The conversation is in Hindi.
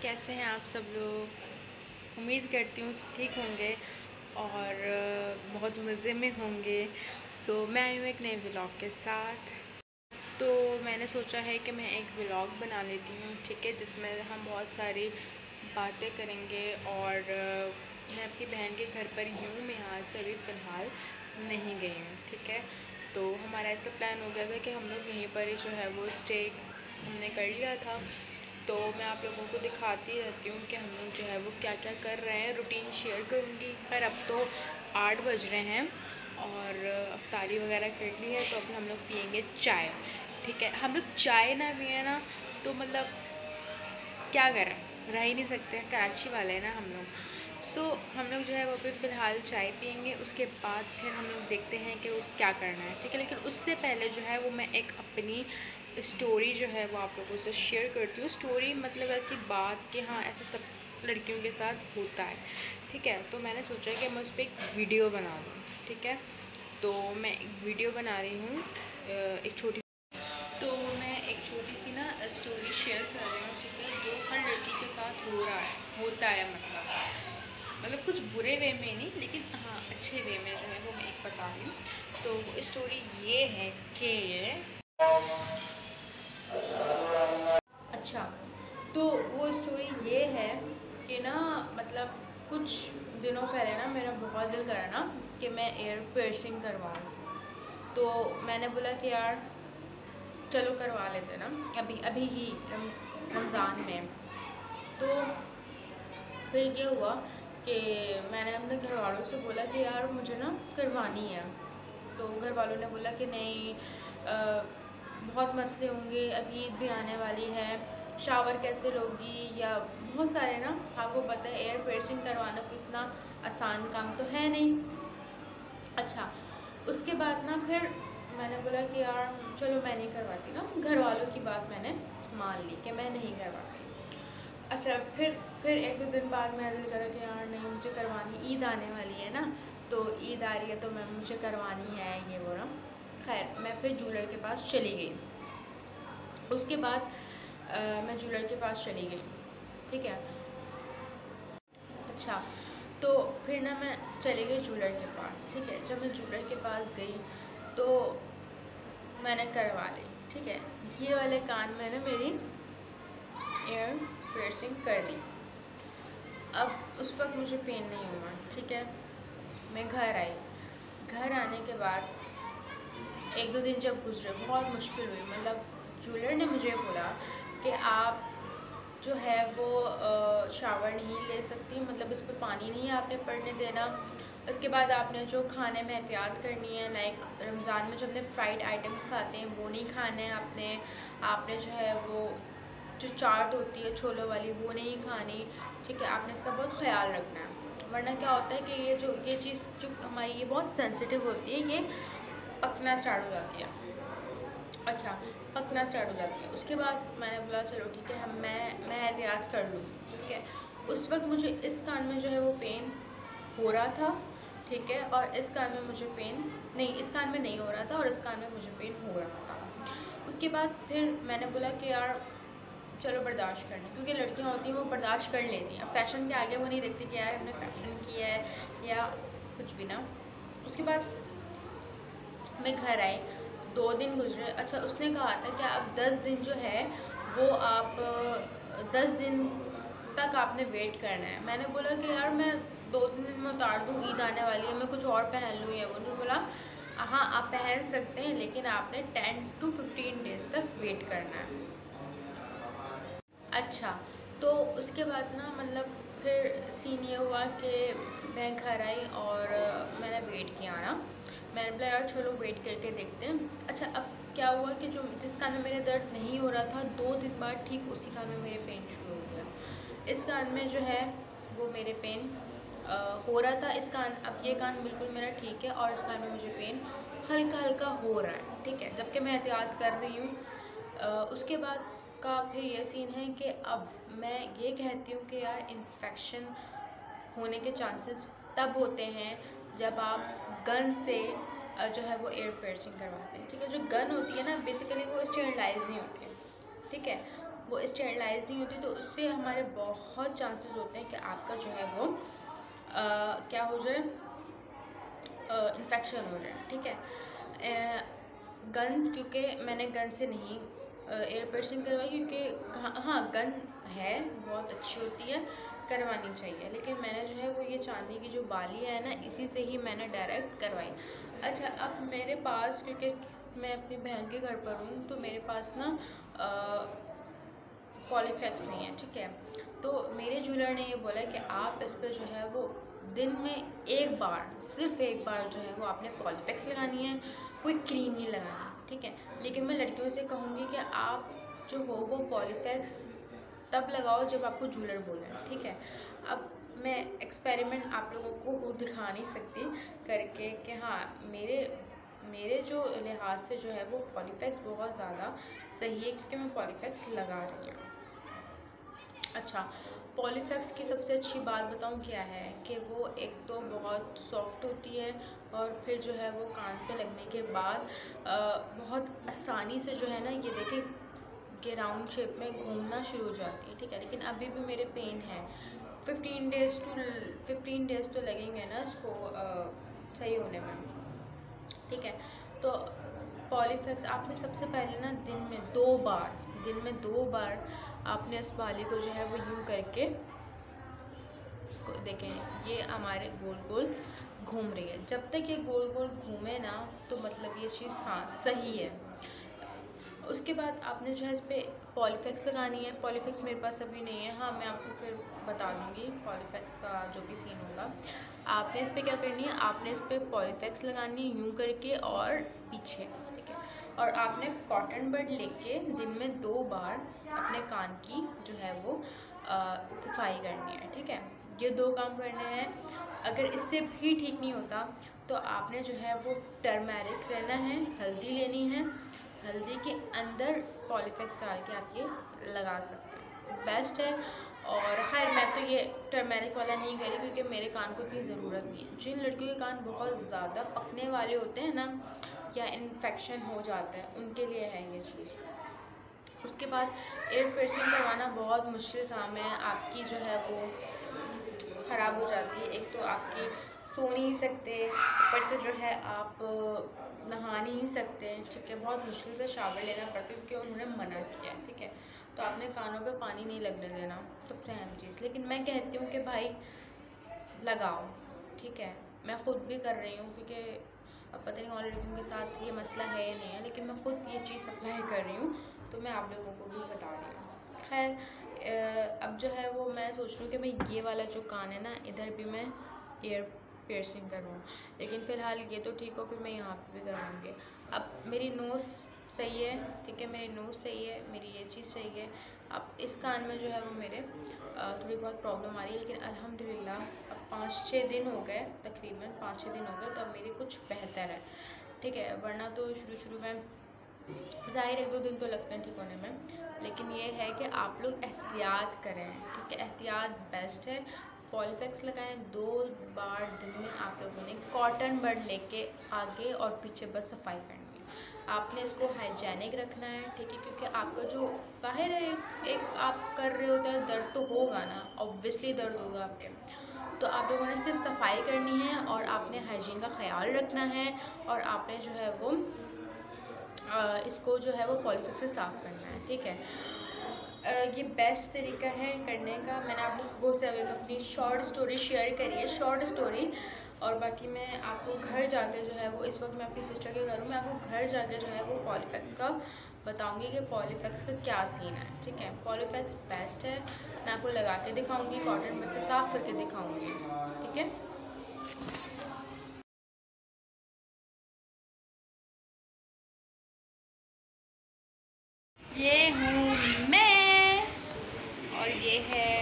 कैसे हैं आप सब लोग। उम्मीद करती हूँ सब ठीक होंगे और बहुत मज़े में होंगे। मैं आई हूँ एक नए व्लॉग के साथ। तो मैंने सोचा है कि मैं एक व्लॉग बना लेती हूँ, ठीक है, जिसमें हम बहुत सारी बातें करेंगे। और मैं अपनी बहन के घर पर ही हूँ, मैं यहाँ से अभी फ़िलहाल नहीं गई हूँ, ठीक है। तो हमारा ऐसा प्लान हो गया था कि हम लोग यहीं पर ही जो है वो स्टे हमने कर लिया था। तो मैं आप लोगों को दिखाती रहती हूँ कि हम लोग जो है वो क्या क्या कर रहे हैं, रूटीन शेयर करूँगी। पर अब तो 8 बज रहे हैं और अफ्तारी वगैरह कर ली है, तो अभी हम लोग पियेंगे चाय, ठीक है। हम लोग चाय ना पिए ना तो मतलब क्या करें, रह ही नहीं सकते, कराची वाले हैं ना हम लोग। हम लोग जो है वो अभी फ़िलहाल चाय पियेंगे, उसके बाद फिर हम लोग देखते हैं कि उस क्या करना है, ठीक है। लेकिन उससे पहले जो है वो मैं एक अपनी स्टोरी जो है वो आप लोगों से शेयर करती हूँ। स्टोरी मतलब ऐसी बात कि हाँ, ऐसे सब लड़कियों के साथ होता है, ठीक है। तो मैंने सोचा कि मैं उस पर एक वीडियो बना दूँ, ठीक है। तो मैं एक वीडियो बना रही हूँ, एक छोटी सी ना स्टोरी शेयर कर रही हूँ, ठीक है, जो हर लड़की के साथ होता है मतलब कुछ बुरे वे में नहीं, लेकिन हाँ अच्छे वे में जो है वो मैं एक बता रही हूँ। तो वो स्टोरी ये है कि अच्छा, तो वो स्टोरी ये है कि ना मतलब कुछ दिनों पहले ना मेरा बहुत दिल करा ना कि मैं एयर पियर्सिंग करवाऊँ। तो मैंने बोला कि यार चलो करवा लेते ना, अभी ही रमज़ान में। तो फिर ये हुआ कि मैंने अपने घर वालों से बोला कि यार मुझे ना करवानी है। तो घर वालों ने बोला कि नहीं, बहुत मसले होंगे, अभी ईद भी आने वाली है, शावर कैसे लोगी, या बहुत सारे ना, आपको पता है एयर पियर्सिंग करवाना कोई इतना आसान काम तो है नहीं। अच्छा, उसके बाद ना फिर मैंने बोला कि यार चलो मैं नहीं करवाती ना, घर वालों की बात मैंने मान ली कि मैं नहीं करवाती। अच्छा, फिर एक दो दिन बाद मेरा दिल करा कि यार नहीं, मुझे करवानी, ईद आने वाली है ना, तो ईद आ रही है तो मुझे करवानी है ये वो ना। खैर मैं फिर ज्वेलर के पास चली गई। उसके बाद मैं ज्वेलर के पास चली गई, ठीक है। अच्छा, तो फिर ना मैं चली गई ज्वेलर के पास, ठीक है। जब मैं ज्वेलर के पास गई तो मैंने करवा ली, ठीक है। ये वाले कान में ना मेरी एयर पियर्सिंग कर दी। अब उस वक्त मुझे पेन नहीं हुआ, ठीक है। मैं घर आई, घर आने के बाद एक दो दिन जब गुजरे बहुत मुश्किल हुई। मतलब ज्वेलर ने मुझे बोला कि आप जो है वो शावर नहीं ले सकती, मतलब इस पर पानी नहीं आपने पड़ने देना। उसके बाद आपने जो खाने में एहतियात करनी है, लाइक रमज़ान में जो हमने फ्राइड आइटम्स खाते हैं वो नहीं खाने हैं आपने जो है वो जो चाट होती है छोलों वाली वो नहीं खानी, ठीक है। आपने इसका बहुत ख्याल रखना है, वरना क्या होता है कि ये चीज़ जो हमारी ये बहुत सेंसिटिव होती है, ये पकना स्टार्ट हो जाती है। अच्छा, पकना स्टार्ट हो जाती है। उसके बाद मैंने बोला चलो ठीक है, मैं एहतियात कर लूँ, ठीक है। उस वक्त मुझे इस कान में जो है वो पेन हो रहा था, ठीक है, और इस कान में मुझे पेन नहीं, इस कान में नहीं हो रहा था और इस कान में मुझे पेन हो रहा था। उसके बाद फिर मैंने बोला कि यार चलो बर्दाश्त करना, क्योंकि लड़कियां होती हैं वो बर्दाश्त कर लेती हैं, फ़ैशन के आगे वो नहीं देखती कि यार हमने फ़ैशन किया है या कुछ भी ना। उसके बाद मैं घर आई, 2 दिन गुजरे। अच्छा, उसने कहा था कि अब 10 दिन जो है वो आप 10 दिन तक आपने वेट करना है। मैंने बोला कि यार मैं 2-3 दिन में उतार दूँ, ईद आने वाली है, मैं कुछ और पहन लूँ या वो। उन्होंने बोला हाँ आप पहन सकते हैं, लेकिन आपने 10 to 15 डेज़ तक वेट करना है। अच्छा, तो उसके बाद ना मतलब फिर सीन ये हुआ कि मैं घर आई और मैंने वेट किया ना। मैंने बोला यार चलो वेट करके देखते हैं। अच्छा, अब क्या हुआ कि जो जिस कान में मेरे दर्द नहीं हो रहा था, 2 दिन बाद ठीक उसी कान में मेरे पेन शुरू हो गया। इस कान में जो है वो मेरे पेन हो रहा था। इस कान, अब ये कान बिल्कुल मेरा ठीक है और इस कान में मुझे पेन हल्का हल्का हो रहा है, ठीक है, जबकि मैं एहतियात कर रही हूँ। उसके बाद का फिर ये सीन है कि अब मैं ये कहती हूँ कि यार इन्फेक्शन होने के चांसेस तब होते हैं जब आप गन से जो है वो एयर पियर्सिंग करवाते हैं, ठीक है। जो गन होती है ना बेसिकली वो स्टेरिलाइज नहीं होती है, ठीक है। वो स्टेरलाइज नहीं होती, तो उससे हमारे बहुत चांसेस होते हैं कि आपका जो है वो क्या हो जाए, इन्फेक्शन हो जाए। ठीक है, गन, क्योंकि मैंने गन से नहीं एयर पियर्सिंग करवाई, क्योंकि हाँ गन है बहुत अच्छी होती है, करवानी चाहिए, लेकिन मैंने जो है वो ये चांदी की जो बाली है ना, इसी से ही मैंने डायरेक्ट करवाई। अच्छा, अब मेरे पास, क्योंकि मैं अपनी बहन के घर पर हूँ, तो मेरे पास ना पॉलीफेक्स नहीं है। ठीक है, तो मेरे ज्वेलर ने ये बोला कि आप इस पर जो है वो दिन में एक बार, सिर्फ एक बार जो है वो आपने पॉलीफेक्स लगानी है, कोई क्रीम नहीं लगानी। ठीक है, लेकिन मैं लड़कियों से कहूँगी कि आप जो हो वो पॉलीफेक्स तब लगाओ जब आपको ज्वेलर बोले। ठीक है, अब मैं एक्सपेरिमेंट आप लोगों को दिखा नहीं सकती करके कि हाँ मेरे जो लिहाज से जो है वो पॉलीफेक्स बहुत ज़्यादा सही है, क्योंकि मैं पॉलीफेक्स लगा रही हूँ। अच्छा, पॉलीफेक्स की सबसे अच्छी बात बताऊँ क्या है कि वो एक तो बहुत सॉफ्ट होती है, और फिर जो है वो कान पे लगने के बाद बहुत आसानी से जो है ना, ये देखिए कि राउंड शेप में घूमना शुरू हो जाती है। ठीक है, लेकिन अभी भी मेरे पेन है, 15 डेज़ तो लगेंगे ना इसको सही होने में। ठीक है, तो पॉलीफेक्स आपने सबसे पहले ना दिन में दो बार आपने इस बाली को जो है वो यूँ करके, इसको देखें ये हमारे गोल गोल घूम रही है, जब तक ये गोल गोल घूमे ना तो मतलब ये चीज़ हाँ सही है। उसके बाद आपने जो है इस पर पॉलीफेक्स लगानी है। पॉलीफेक्स मेरे पास अभी नहीं है, हाँ मैं आपको फिर बता दूँगी पॉलीफेक्स का जो भी सीन होगा। आपने इस पर क्या करनी है, आपने इस पर पॉलीफेक्स लगानी है यूँ करके और पीछे। ठीक है, और आपने कॉटन बड लेके दिन में 2 बार अपने कान की जो है वो सफाई करनी है। ठीक है, ये 2 काम करने हैं। अगर इससे भी ठीक नहीं होता तो आपने जो है वो टर्मेरिक लेना है, हल्दी लेनी है, हल्दी के अंदर पॉलीफेक्स डाल के आप ये लगा सकते हैं, बेस्ट है। और खैर मैं तो ये टर्मेरिक वाला नहीं करी, क्योंकि मेरे कान को इतनी ज़रूरत नहीं है। जिन लड़कियों के कान बहुत ज़्यादा पकने वाले होते हैं ना, या इन्फेक्शन हो जाता है, उनके लिए है ये चीज़। उसके बाद एयर पियर्सिंग करवाना बहुत मुश्किल काम है, आपकी जो है वो ख़राब हो जाती है। एक तो आपकी सो नहीं सकते, ऊपर से जो है आप नहा नहीं सकते। ठीक है, बहुत मुश्किल से शावर लेना पड़ता है, क्योंकि उन्होंने मना किया है। ठीक है, तो आपने कानों पे पानी नहीं लगने देना, सबसे अहम चीज़। लेकिन मैं कहती हूँ कि भाई लगाओ। ठीक है, मैं ख़ुद भी कर रही हूँ, क्योंकि अब पता नहीं और लड़कियों के साथ ये मसला है या नहीं है, लेकिन मैं ख़ुद ये चीज़ अप्लाई कर रही हूँ, तो मैं आप लोगों को भी बता रही हूँ। खैर अब जो है वो मैं सोच रही हूँ कि मैं ये वाला जो कान है ना, इधर भी मैं एयर पियर्सिंग करवाऊँ, लेकिन फ़िलहाल ये तो ठीक हो, फिर मैं यहाँ पे भी करवाऊँगी। अब मेरी नोज़ सही है। ठीक है, मेरी नोज़ सही है, मेरी ये चीज़ सही है। अब इस कान में जो है वो मेरे थोड़ी बहुत प्रॉब्लम आ रही है, लेकिन अल्हम्दुलिल्लाह अब 5-6 दिन हो गए, तकरीबन 5-6 दिन हो गए, तो अब मेरी कुछ बेहतर है। ठीक है, वरना तो शुरू में ज़ाहिर 1-2 दिन तो लगते हैं ठीक होने में, लेकिन ये है कि आप लोग एहतियात करें। ठीक है, एहतियात बेस्ट है। पॉलीफेक्स लगाएं 2 बार दिन में। आप लोगों ने कॉटन बड लेके आगे और पीछे बस सफाई करनी है। आपने इसको हाइजेनिक रखना है। ठीक है, क्योंकि आपका जो बाहर है एक आप कर रहे होते हैं, दर्द तो होगा ना, ऑब्वियसली दर्द होगा आपके, तो आप लोगों ने सिर्फ सफाई करनी है और आपने हाइजीन का ख्याल रखना है, और आपने जो है वो इसको जो है वो पॉलीफेक्स से साफ़ करना है। ठीक है, ये बेस्ट तरीका है करने का। मैंने आप लोगों से अब एक अपनी शॉर्ट स्टोरी शेयर करी है, शॉर्ट स्टोरी, और बाकी मैं आपको घर जाके जो है वो, इस वक्त मैं अपनी सिस्टर के घर हूँ, मैं आपको घर जाके जो है वो पॉलीफेक्स का बताऊंगी कि पॉलीफेक्स का क्या सीन है। ठीक है, पॉलीफेक्स बेस्ट है, मैं आपको लगा के दिखाऊंगी, कॉटन बड से साफ़ करके दिखाऊंगी। ठीक है, ये हूँ मैं, और ये है